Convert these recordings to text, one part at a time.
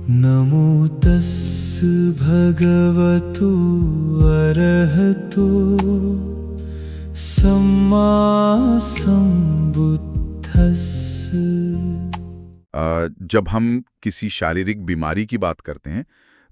नमो तस् भगवतो अरहतो सम्मा सम्बुद्धस्स। जब हम किसी शारीरिक बीमारी की बात करते हैं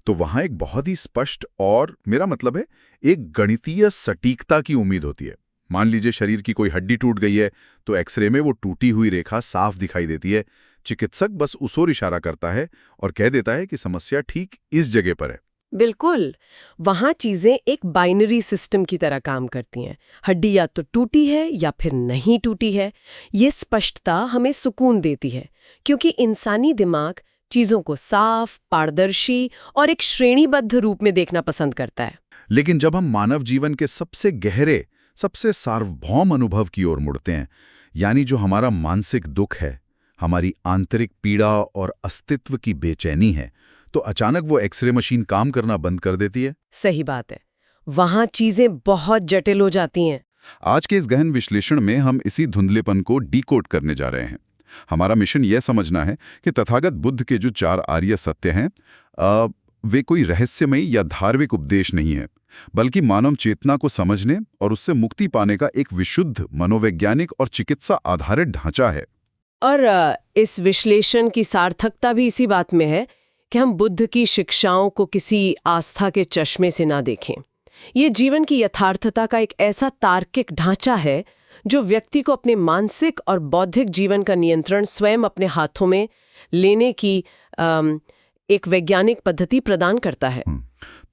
तो वहां एक बहुत ही स्पष्ट और मेरा मतलब है एक गणितीय सटीकता की उम्मीद होती है। मान लीजिए शरीर की कोई हड्डी टूट गई है तो एक्सरे में वो टूटी हुई रेखा साफ दिखाई देती है। चिकित्सक बस उस ओर इशारा करता है और कह देता है कि समस्या ठीक इस जगह पर है। बिल्कुल, वहाँ चीजें एक बाइनरी सिस्टम की तरह काम करती हैं। हड्डी या तो टूटी है या फिर नहीं टूटी है। ये स्पष्टता हमें सुकून देती है क्योंकि इंसानी दिमाग चीजों को साफ, पारदर्शी और एक श्रेणीबद्ध रूप में देखना पसंद करता है। लेकिन जब हम मानव जीवन के सबसे गहरे, सबसे सार्वभौम अनुभव की ओर मुड़ते हैं, यानी जो हमारा मानसिक दुख है, हमारी आंतरिक पीड़ा और अस्तित्व की बेचैनी है, तो अचानक वो एक्सरे मशीन काम करना बंद कर देती है। सही बात है, वहाँ चीजें बहुत जटिल हो जाती हैं। आज के इस गहन विश्लेषण में हम इसी धुंधलेपन को डीकोड करने जा रहे हैं। हमारा मिशन यह समझना है कि तथागत बुद्ध के जो 4 आर्य सत्य हैं, वे कोई रहस्यमयी या धार्मिक उपदेश नहीं है, बल्कि मानव चेतना को समझने और उससे मुक्ति पाने का एक विशुद्ध मनोवैज्ञानिक और चिकित्सा आधारित ढांचा है। और इस विश्लेषण की सार्थकता भी इसी बात में है कि हम बुद्ध की शिक्षाओं को किसी आस्था के चश्मे से ना देखें। ये जीवन की यथार्थता का एक ऐसा तार्किक ढांचा है जो व्यक्ति को अपने मानसिक और बौद्धिक जीवन का नियंत्रण स्वयं अपने हाथों में लेने की एक वैज्ञानिक पद्धति प्रदान करता है।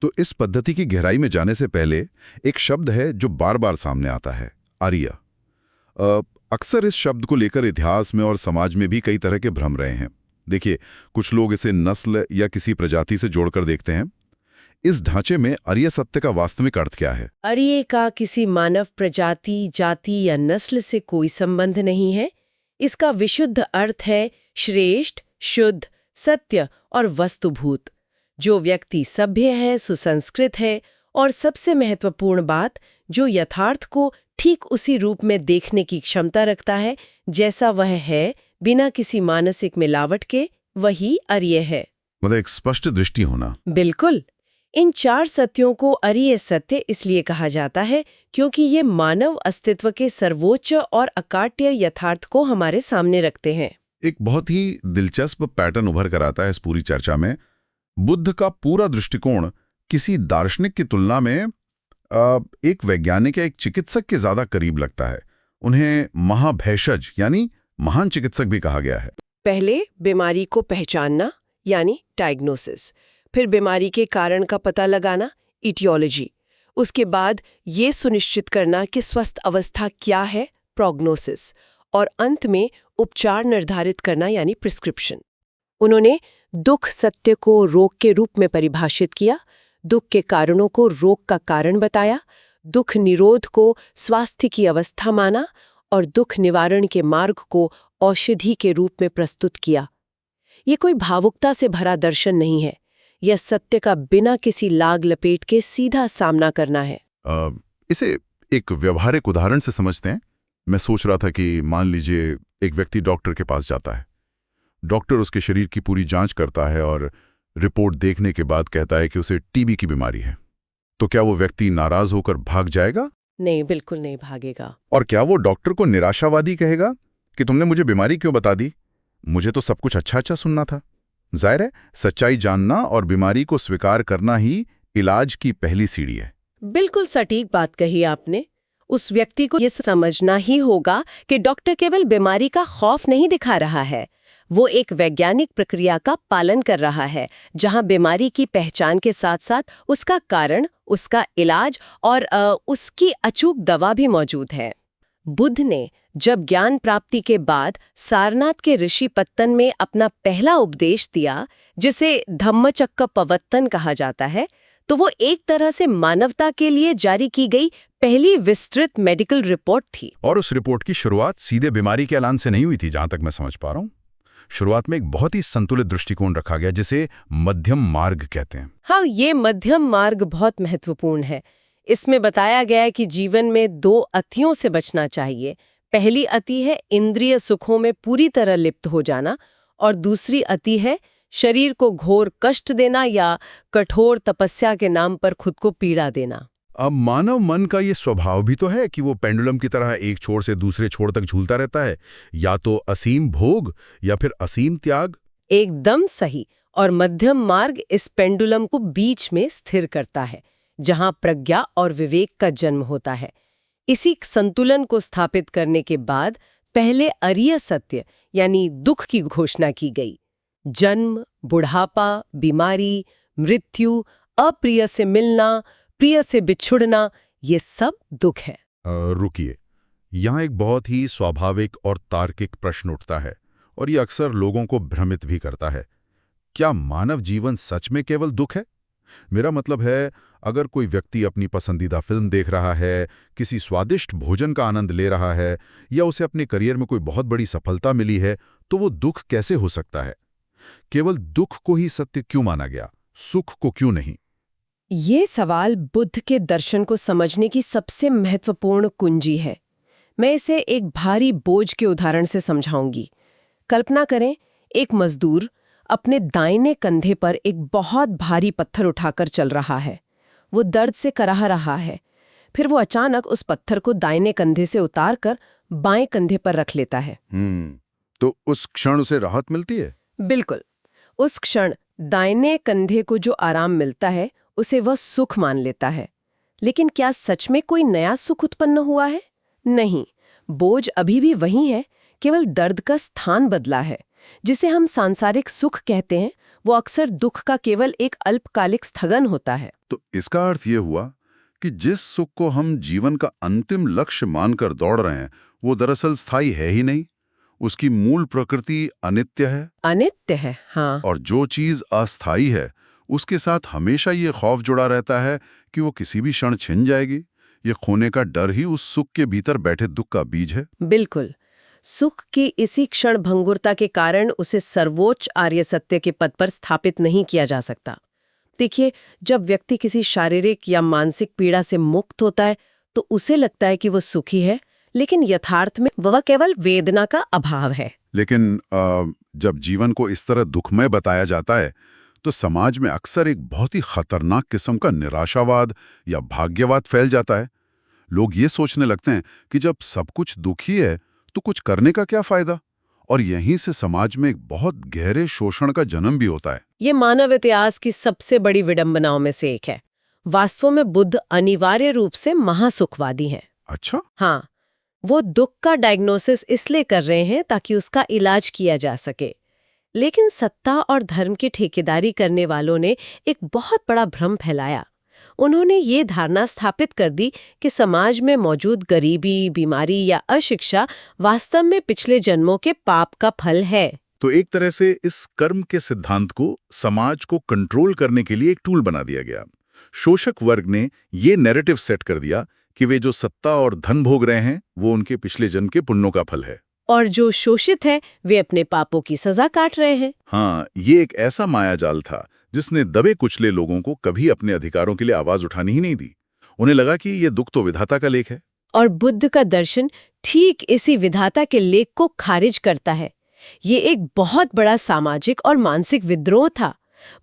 तो इस पद्धति की गहराई में जाने से पहले एक शब्द है जो बार बार सामने आता है, आर्य। अक्सर इस शब्द को लेकर इतिहास में और समाज में भी कई तरह के भ्रम रहे हैं। देखिए, कुछ लोग इसे नस्ल या किसी प्रजाति से जोड़कर देखते हैं। इस ढांचे में आर्य सत्य का वास्तविक अर्थ क्या है? आर्य का किसी मानव प्रजाति, जाति या नस्ल से कोई संबंध नहीं है। इसका विशुद्ध अर्थ है श्रेष्ठ, शुद्ध, सत्य और वस्तुभूत। जो व्यक्ति सभ्य है, सुसंस्कृत है और सबसे महत्वपूर्ण बात, जो यथार्थ को ठीक उसी रूप में देखने की क्षमता रखता है जैसा वह है, बिना किसी मानसिक मिलावट के, वही आर्य है। मतलब एक स्पष्ट दृष्टि होना। बिल्कुल। इन 4 सत्यों को आर्य सत्य इसलिए कहा जाता है क्योंकि ये मानव अस्तित्व के सर्वोच्च और अकाट्य यथार्थ को हमारे सामने रखते हैं। एक बहुत ही दिलचस्प पैटर्न उभर कर आता है इस पूरी चर्चा में। बुद्ध का पूरा दृष्टिकोण किसी दार्शनिक की तुलना में एक वैज्ञानिक या एक चिकित्सक के ज्यादा करीब लगता है। उन्हें महाभेषज यानी महान चिकित्सक भी कहा गया है। पहले बीमारी को पहचानना यानी डायग्नोसिस, फिर बीमारी के कारण का पता लगाना, इटियोलॉजी, उसके बाद ये सुनिश्चित करना कि स्वस्थ अवस्था क्या है, प्रोग्नोसिस, और अंत में उपचार निर्धारित करना यानी प्रिस्क्रिप्शन। उन्होंने दुख सत्य को रोग के रूप में परिभाषित किया, दुख के कारणों को रोग का कारण बताया, दुख निरोध को स्वास्थ्य की अवस्था माना और दुख निवारण के मार्ग को औषधि के रूप में प्रस्तुत किया। ये कोई भावुकता से भरा दर्शन नहीं है, यह सत्य का बिना किसी लाग लपेट के सीधा सामना करना है। इसे एक व्यवहारिक उदाहरण से समझते हैं। मैं सोच रहा था कि मान लीजिए एक व्यक्ति डॉक्टर के पास जाता है। डॉक्टर उसके शरीर की पूरी जांच करता है और रिपोर्ट देखने के बाद कहता है कि उसे टीबी की बीमारी है। तो क्या वो व्यक्ति नाराज होकर भाग जाएगा? नहीं, बिल्कुल नहीं भागेगा। और क्या वो डॉक्टर को निराशावादी कहेगा कि तुमने मुझे बीमारी क्यों बता दी? मुझे तो सब कुछ अच्छा अच्छा सुनना था। जाहिर है, सच्चाई जानना और बीमारी को स्वीकार करना ही इलाज की पहली सीढ़ी है। बिल्कुल सटीक बात कही आपने। उस व्यक्ति को यह समझना ही होगा कि डॉक्टर केवल बीमारी का खौफ नहीं दिखा रहा है, वो एक वैज्ञानिक प्रक्रिया का पालन कर रहा है, जहां बीमारी की पहचान के साथ साथ उसका कारण, उसका इलाज और उसकी अचूक दवा भी मौजूद है। बुद्ध ने जब ज्ञान प्राप्ति के बाद सारनाथ के ऋषि पत्तन में अपना पहला उपदेश दिया, जिसे धम्मचक्र प्रवर्तन कहा जाता है, तो वो एक तरह से मानवता के लिए जारी की गई पहली विस्तृत मेडिकल रिपोर्ट थी। और उस रिपोर्ट की शुरुआत सीधे बीमारी के ऐलान से नहीं हुई थी, जहां तक मैं समझ पा रहा हूं। शुरुआत में एक बहुत ही संतुलित दृष्टिकोण रखा गया, जिसे मध्यम मार्ग कहते हैं। हाँ, ये मध्यम मार्ग बहुत महत्वपूर्ण है। इसमें बताया गया है कि जीवन में 2 अतियों से बचना चाहिए। पहली अति है इंद्रिय सुखों में पूरी तरह लिप्त हो जाना और दूसरी अति है शरीर को घोर कष्ट देना या कठोर तपस्या के नाम पर खुद को पीड़ा देना। अब मानव मन का ये स्वभाव भी तो है कि वो पेंडुलम की तरह एक छोर से दूसरे छोर तक झूलता रहता है, या तो असीम भोग या फिर असीम त्याग। एकदम सही। और मध्यम मार्ग इस पेंडुलम को बीच में स्थिर करता है, जहां प्रज्ञा और विवेक का जन्म होता है। इसी संतुलन को स्थापित करने के बाद पहले अरिय सत्य यानी दुख की घोषणा की गई। जन्म, बुढ़ापा, बीमारी, मृत्यु, अप्रिय से मिलना, प्रिय से बिछुड़ना, ये सब दुख है। रुकिए, यहाँ एक बहुत ही स्वाभाविक और तार्किक प्रश्न उठता है, और ये अक्सर लोगों को भ्रमित भी करता है। क्या मानव जीवन सच में केवल दुख है? मेरा मतलब है, अगर कोई व्यक्ति अपनी पसंदीदा फिल्म देख रहा है, किसी स्वादिष्ट भोजन का आनंद ले रहा है, या उसे अपने करियर में कोई बहुत बड़ी सफलता मिली है, तो वो दुख कैसे हो सकता है? केवल दुख को ही सत्य क्यों माना गया, सुख को क्यों नहीं? ये सवाल बुद्ध के दर्शन को समझने की सबसे महत्वपूर्ण कुंजी है। मैं इसे एक भारी बोझ के उदाहरण से समझाऊंगी। कल्पना करें, एक मजदूर अपने दाहिने कंधे पर एक बहुत भारी पत्थर उठाकर चल रहा है। वो दर्द से कराह रहा है। फिर वो अचानक उस पत्थर को दाहिने कंधे से उतारकर बाएं कंधे पर रख लेता है। तो उस क्षण उसे राहत मिलती है? बिल्कुल। उस क्षण दाहिने कंधे को जो आराम मिलता है, उसे वह सुख मान लेता है। लेकिन क्या सच में कोई नया सुख उत्पन्न हुआ है? नहीं, बोझ अभी भी वही है, केवल दर्द का स्थान बदला है। जिसे हम सांसारिक सुख कहते हैं, वो अक्सर दुख का केवल एक अल्पकालिक स्थगन होता है। तो इसका अर्थ ये हुआ कि जिस सुख को हम जीवन का अंतिम लक्ष्य मानकर दौड़ रहे हैं, वो दरअसल स्थायी है ही नहीं। उसकी मूल प्रकृति अनित्य है। अनित्य है, हाँ। और जो चीज अस्थायी है, उसके साथ हमेशा ये खौफ जुड़ा रहता है कि वो किसी भी क्षण छिन जाएगी। ये खोने का डर ही उस सुख के भीतर बैठे दुख का बीज है। बिल्कुल। सुख की इसी क्षण भंगुरता के कारण उसे सर्वोच्च आर्य सत्य के पद पर स्थापित नहीं किया जा सकता। देखिए, जब व्यक्ति किसी शारीरिक या मानसिक पीड़ा से मुक्त होता है, तो उसे लगता है कि वो सुखी है, लेकिन यथार्थ में वह केवल वेदना का अभाव है। लेकिन जब जीवन को इस तरह दुखमय बताया जाता है, तो समाज में अक्सर एक बहुत ही खतरनाक किस्म का निराशावाद या भाग्यवाद फैल जाता है। लोग ये सोचने लगते हैं कि जब सब कुछ दुखी है, तो कुछ करने का क्या फायदा? और यहीं से समाज में एक बहुत गहरे शोषण का जन्म भी होता है। ये मानव इतिहास की सबसे बड़ी विडंबनाओं में से एक है। वास्तव में बुद्ध अनिवार्य रूप से महासुखवादी हैं। अच्छा? हाँ, वो दुख का डायग्नोसिस इसलिए कर रहे हैं ताकि उसका इलाज किया जा सके। लेकिन सत्ता और धर्म की ठेकेदारी करने वालों ने एक बहुत बड़ा भ्रम फैलाया। उन्होंने ये धारणा स्थापित कर दी कि समाज में मौजूद गरीबी, बीमारी या अशिक्षा वास्तव में पिछले जन्मों के पाप का फल है। तो एक तरह से इस कर्म के सिद्धांत को समाज को कंट्रोल करने के लिए एक टूल बना दिया गया। शोषक वर्ग ने ये नैरेटिव सेट कर दिया कि वे जो सत्ता और धन भोग रहे हैं, वो उनके पिछले जन्म के पुण्यों का फल है, और जो शोषित है वे अपने पापों की सजा काट रहे हैं। हाँ, ये एक ऐसा मायाजाल था जिसने दबे कुचले लोगों को कभी अपने अधिकारों के लिए आवाज उठानी ही नहीं दी। उन्हें लगा कि ये दुख तो विधाता का लेख है। और बुद्ध का दर्शन ठीक इसी विधाता के लेख को खारिज करता है। ये एक बहुत बड़ा सामाजिक और मानसिक विद्रोह था।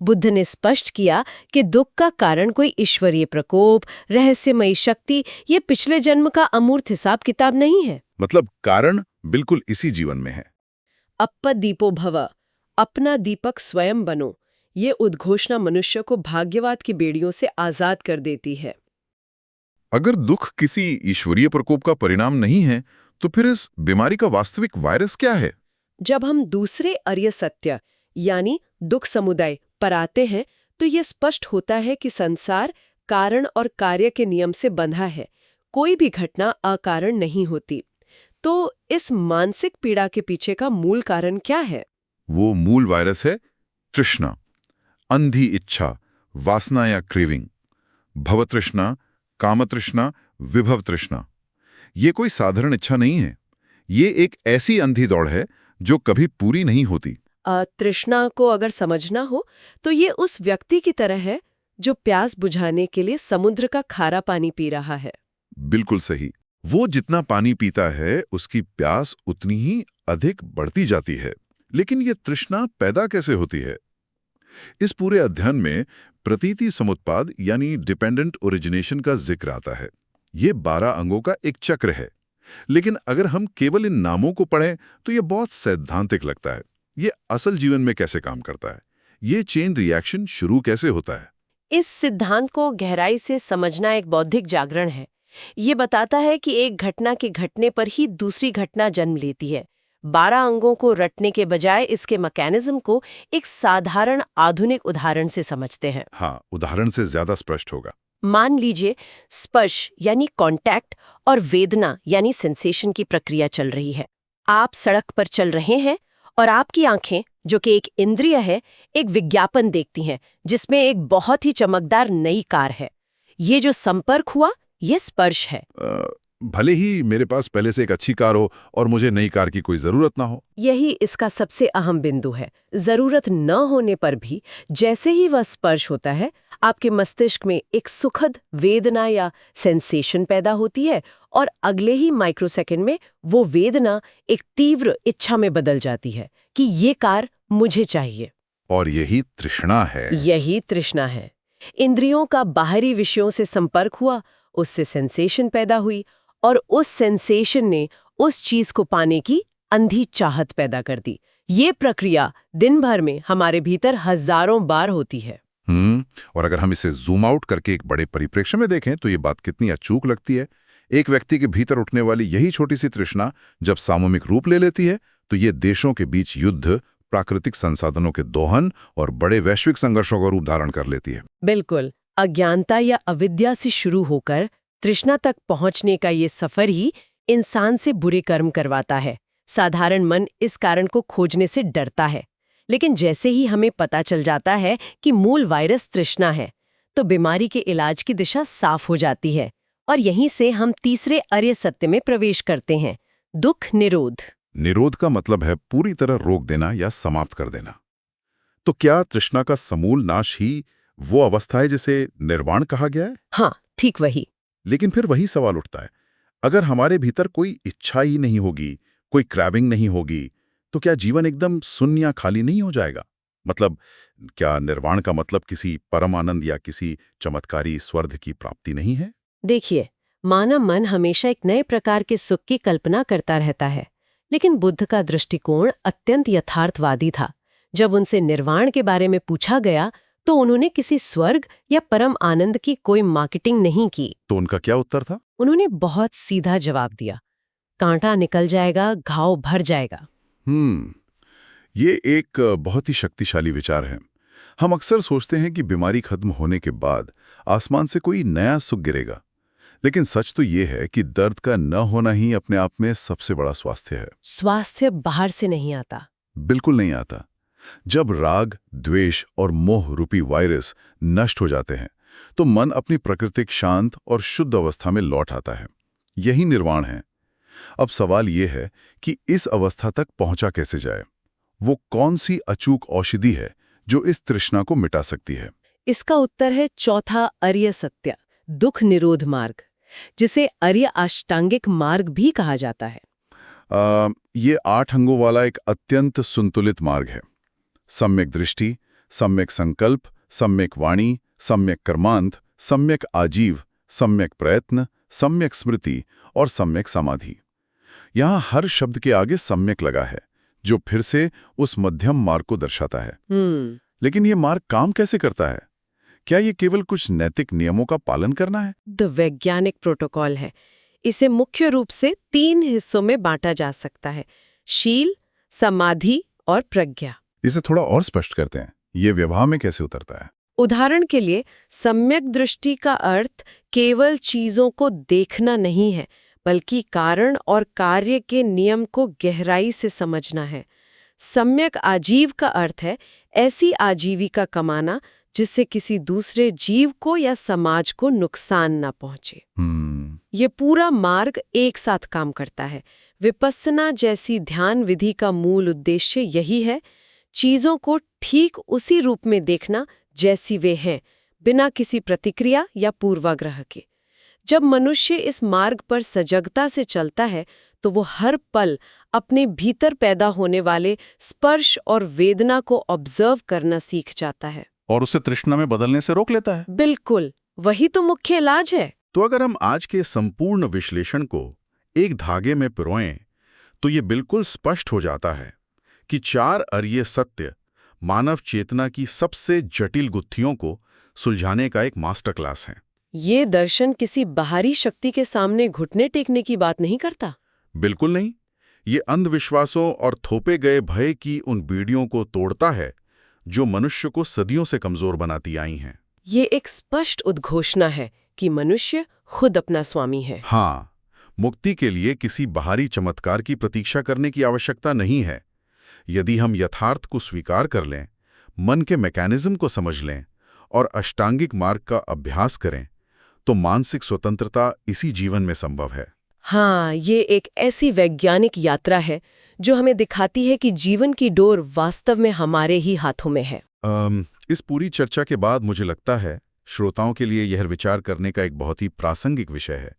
बुद्ध ने स्पष्ट किया कि दुख का कारण कोई ईश्वरीय प्रकोप, रहस्यमयी शक्ति, ये पिछले जन्म का अमूर्त हिसाब किताब नहीं है। मतलब कारण बिल्कुल इसी जीवन में है। अप्प दीपो भव, अपना दीपक स्वयं बनो, ये उद्घोषणा मनुष्य को भाग्यवाद की बेड़ियों से आजाद कर देती है। अगर दुख किसी ईश्वरीय प्रकोप का परिणाम नहीं है, तो फिर इस बीमारी का वास्तविक वायरस क्या है? जब हम दूसरे अर्य सत्य यानी दुख समुदाय पर आते हैं, तो ये स्पष्ट होता है कि संसार कारण और कार्य के नियम से बंधा है। कोई भी घटना अकारण नहीं होती। तो इस मानसिक पीड़ा के पीछे का मूल कारण क्या है? वो मूल वायरस है तृष्णा, अंधी इच्छा, वासना या क्रेविंग। भवतृष्णा, कामतृष्णा, विभव तृष्णा। ये कोई साधारण इच्छा नहीं है। ये एक ऐसी अंधी दौड़ है जो कभी पूरी नहीं होती। तृष्णा को अगर समझना हो तो ये उस व्यक्ति की तरह है जो प्यास बुझाने के लिए समुद्र का खारा पानी पी रहा है। बिल्कुल सही। वो जितना पानी पीता है, उसकी प्यास उतनी ही अधिक बढ़ती जाती है। लेकिन ये तृष्णा पैदा कैसे होती है? इस पूरे अध्ययन में प्रतीति समुत्पाद यानी डिपेंडेंट ओरिजिनेशन का जिक्र आता है। ये 12 अंगों का एक चक्र है। लेकिन अगर हम केवल इन नामों को पढ़ें तो ये बहुत सैद्धांतिक लगता है। ये असल जीवन में कैसे काम करता है? ये चेन रिएक्शन शुरू कैसे होता है? इस सिद्धांत को गहराई से समझना एक बौद्धिक जागरण है। ये बताता है कि एक घटना के घटने पर ही दूसरी घटना जन्म लेती है। 12 अंगों को रटने के बजाय इसके मैकेनिज्म को एक साधारण आधुनिक उदाहरण से समझते हैं। हाँ, उदाहरण से ज्यादा स्पष्ट होगा। मान लीजिए स्पर्श यानी कांटेक्ट और वेदना यानी सेंसेशन की प्रक्रिया चल रही है। आप सड़क पर चल रहे हैं और आपकी आंखें, जो कि एक इंद्रिय है, एक विज्ञापन देखती हैं जिसमें एक बहुत ही चमकदार नई कार है। ये जो संपर्क हुआ, ये स्पर्श है। भले ही मेरे पास पहले से एक अच्छी कार हो और मुझे नई कार की कोई जरूरत ना हो। यही इसका सबसे अहम बिंदु है। जरूरत न होने पर भी जैसे ही वह स्पर्श होता है, आपके मस्तिष्क में एक सुखद वेदना या सेंसेशन पैदा होती है और अगले ही माइक्रोसेकंड में वो वेदना एक तीव्र इच्छा में बदल जाती है कि ये कार मुझे चाहिए। और यही तृष्णा है। यही तृष्णा है। इंद्रियों का बाहरी विषयों से संपर्क हुआ, उससे सेंसेशन पैदा हुई और उस सेंसेशन ने उस चीज को पाने की अंधी चाहत पैदा कर दी। ये प्रक्रिया दिन भर में हमारे भीतर हजारों बार होती है। और अगर हम इसे जूम आउट करके एक बड़े परिप्रेक्ष्य में देखें तो ये बात कितनी अचूक लगती है। एक व्यक्ति के भीतर उठने वाली यही छोटी सी तृष्णा जब सामूहिक रूप ले लेती है तो ये देशों के बीच युद्ध, प्राकृतिक संसाधनों के दोहन और बड़े वैश्विक संघर्षों का रूप धारण कर लेती है। बिल्कुल, अज्ञानता या अविद्या से शुरू होकर तृष्णा तक पहुंचने का ये सफर ही इंसान से बुरे कर्म करवाता है। साधारण मन इस कारण को खोजने से डरता है, लेकिन जैसे ही हमें पता चल जाता है कि मूल वायरस तृष्णा है, तो बीमारी के इलाज की दिशा साफ हो जाती है। और यहीं से हम तीसरे आर्य सत्य में प्रवेश करते हैं, दुख निरोध। निरोध का मतलब है पूरी तरह रोक देना या समाप्त कर देना। तो क्या तृष्णा का समूल नाश ही वो अवस्था है जिसे निर्वाण कहा गया है? हाँ, ठीक वही। लेकिन फिर वही सवाल उठता है, अगर हमारे भीतर कोई इच्छा ही नहीं होगी, कोई क्रैविंग नहीं होगी, तो क्या जीवन एकदम शून्य या खाली नहीं हो जाएगा? मतलब क्या निर्वाण का मतलब किसी परम आनंद या किसी चमत्कारी स्वर्ग की प्राप्ति नहीं है? देखिए, मानव मन हमेशा एक नए प्रकार के सुख की कल्पना करता रहता है, लेकिन बुद्ध का दृष्टिकोण अत्यंत यथार्थवादी था। जब उनसे निर्वाण के बारे में पूछा गया तो उन्होंने किसी स्वर्ग या परम आनंद की कोई मार्केटिंग नहीं की। तो उनका क्या उत्तर था? उन्होंने बहुत सीधा जवाब दिया, कांटा निकल जाएगा, घाव भर जाएगा। ये एक बहुत ही शक्तिशाली विचार है। हम अक्सर सोचते हैं कि बीमारी खत्म होने के बाद आसमान से कोई नया सुख गिरेगा, लेकिन सच तो ये है कि दर्द का न होना ही अपने आप में सबसे बड़ा स्वास्थ्य है। स्वास्थ्य बाहर से नहीं आता। बिल्कुल नहीं आता। जब राग, द्वेष और मोह रूपी वायरस नष्ट हो जाते हैं तो मन अपनी प्राकृतिक शांत और शुद्ध अवस्था में लौट आता है। यही निर्वाण है। अब सवाल यह है कि इस अवस्था तक पहुंचा कैसे जाए? वो कौन सी अचूक औषधि है जो इस तृष्णा को मिटा सकती है? इसका उत्तर है चौथा आर्य सत्य, दुख निरोध मार्ग, जिसे आर्य अष्टांगिक मार्ग भी कहा जाता है। ये 8 अंगों वाला एक अत्यंत संतुलित मार्ग है। सम्यक दृष्टि, सम्यक संकल्प, सम्यक वाणी, सम्यक कर्मांत, सम्यक आजीव, सम्यक प्रयत्न, सम्यक स्मृति और सम्यक समाधि। यहाँ हर शब्द के आगे सम्यक लगा है, जो फिर से उस मध्यम मार्ग को दर्शाता है। लेकिन ये मार्ग काम कैसे करता है? क्या ये केवल कुछ नैतिक नियमों का पालन करना है? वैज्ञानिक प्रोटोकॉल है। इसे मुख्य रूप से 3 हिस्सों में बांटा जा सकता है, शील, समाधि और प्रज्ञा। इसे थोड़ा और स्पष्ट करते हैं, ये व्यवहार में कैसे उतरता है? उदाहरण के लिए, सम्यक दृष्टि का अर्थ केवल चीजों को देखना नहीं है, बल्कि कारण और कार्य के नियम को गहराई से समझना है। सम्यक आजीव का अर्थ है ऐसी आजीविका कमाना जिससे किसी दूसरे जीव को या समाज को नुकसान ना पहुंचे। ये पूरा मार्ग एक साथ काम करता है। विपस्सना जैसी ध्यान विधि का मूल उद्देश्य यही है, चीजों को ठीक उसी रूप में देखना जैसी वे हैं, बिना किसी प्रतिक्रिया या पूर्वाग्रह के। जब मनुष्य इस मार्ग पर सजगता से चलता है तो वो हर पल अपने भीतर पैदा होने वाले स्पर्श और वेदना को ऑब्जर्व करना सीख जाता है। और उसे तृष्णा में बदलने से रोक लेता है। बिल्कुल, वही तो मुख्य इलाज है। तो अगर हम आज के संपूर्ण विश्लेषण को एक धागे में पिरोएं तो ये बिल्कुल स्पष्ट हो जाता है कि 4 अरिय सत्य मानव चेतना की सबसे जटिल गुत्थियों को सुलझाने का एक मास्टर क्लास है। ये दर्शन किसी बाहरी शक्ति के सामने घुटने टेकने की बात नहीं करता। बिल्कुल नहीं। ये अंधविश्वासों और थोपे गए भय की उन बीड़ियों को तोड़ता है जो मनुष्य को सदियों से कमजोर बनाती आई हैं। ये एक स्पष्ट उद्घोषणा है कि मनुष्य खुद अपना स्वामी है। हाँ, मुक्ति के लिए किसी बाहरी चमत्कार की प्रतीक्षा करने की आवश्यकता नहीं है। यदि हम यथार्थ को स्वीकार कर लें, मन के मैकेनिज्म को समझ लें और अष्टांगिक मार्ग का अभ्यास करें, तो मानसिक स्वतंत्रता इसी जीवन में संभव है। हाँ, ये एक ऐसी वैज्ञानिक यात्रा है जो हमें दिखाती है कि जीवन की डोर वास्तव में हमारे ही हाथों में है। इस पूरी चर्चा के बाद मुझे लगता है श्रोताओं के लिए यह विचार करने का एक बहुत ही प्रासंगिक विषय है।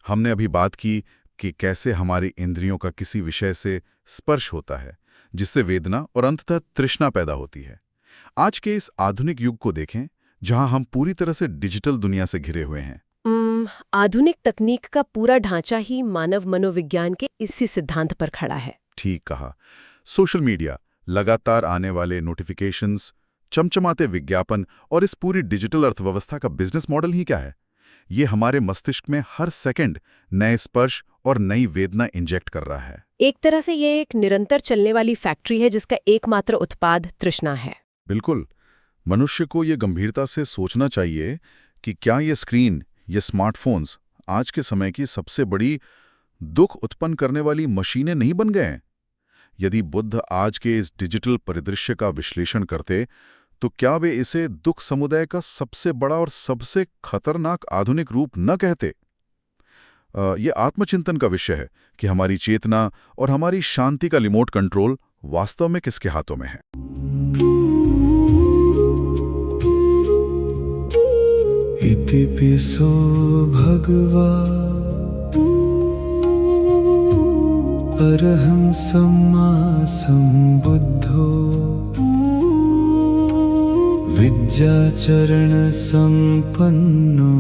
हमने अभी बात की कि कैसे हमारी इंद्रियों का किसी विषय से स्पर्श होता है, जिससे वेदना और अंततः तृष्णा पैदा होती है। आज के इस आधुनिक युग को देखें, जहां हम पूरी तरह से डिजिटल दुनिया से घिरे हुए हैं। आधुनिक तकनीक का पूरा ढांचा ही मानव मनोविज्ञान के इसी सिद्धांत पर खड़ा है। ठीक कहा। सोशल मीडिया, लगातार आने वाले नोटिफिकेशंस, चमचमाते विज्ञापन और इस पूरी डिजिटल अर्थव्यवस्था का बिजनेस मॉडल ही क्या है? ये हमारे मस्तिष्क में हर सेकंड नए स्पर्श और नई वेदना इंजेक्ट कर रहा है। एक तरह से ये एक निरंतर चलने वाली फैक्ट्री है जिसका एकमात्र उत्पाद तृष्णा है। बिल्कुल। मनुष्य को ये गंभीरता से सोचना चाहिए कि क्या ये स्क्रीन, ये स्मार्टफोन्स आज के समय की सबसे बड़ी दुख उत्पन्न करने वाली मशीनें नहीं बन गए हैं? यदि बुद्ध आज के इस डिजिटल परिदृश्य का विश्लेषण करते तो क्या वे इसे दुख समुदाय का सबसे बड़ा और सबसे खतरनाक आधुनिक रूप न कहते? ये आत्मचिंतन का विषय है कि हमारी चेतना और हमारी शांति का रिमोट कंट्रोल वास्तव में किसके हाथों में है। इतिपिसो भगवा अरहं सम्मा सम्बुद्धो विद्याचरण संपन्नो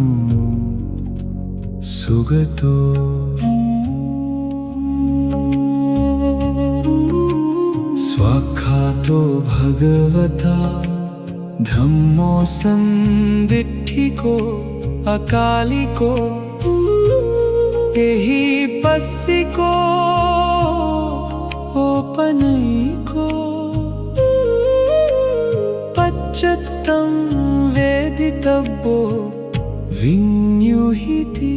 सुगतो स्वाख्यातो भगवता धम्मो संदिट्ठिको अकालिको एहि पस्सिको ओपनैको पच्चत्तं वेदितव्यो विन्युहिति।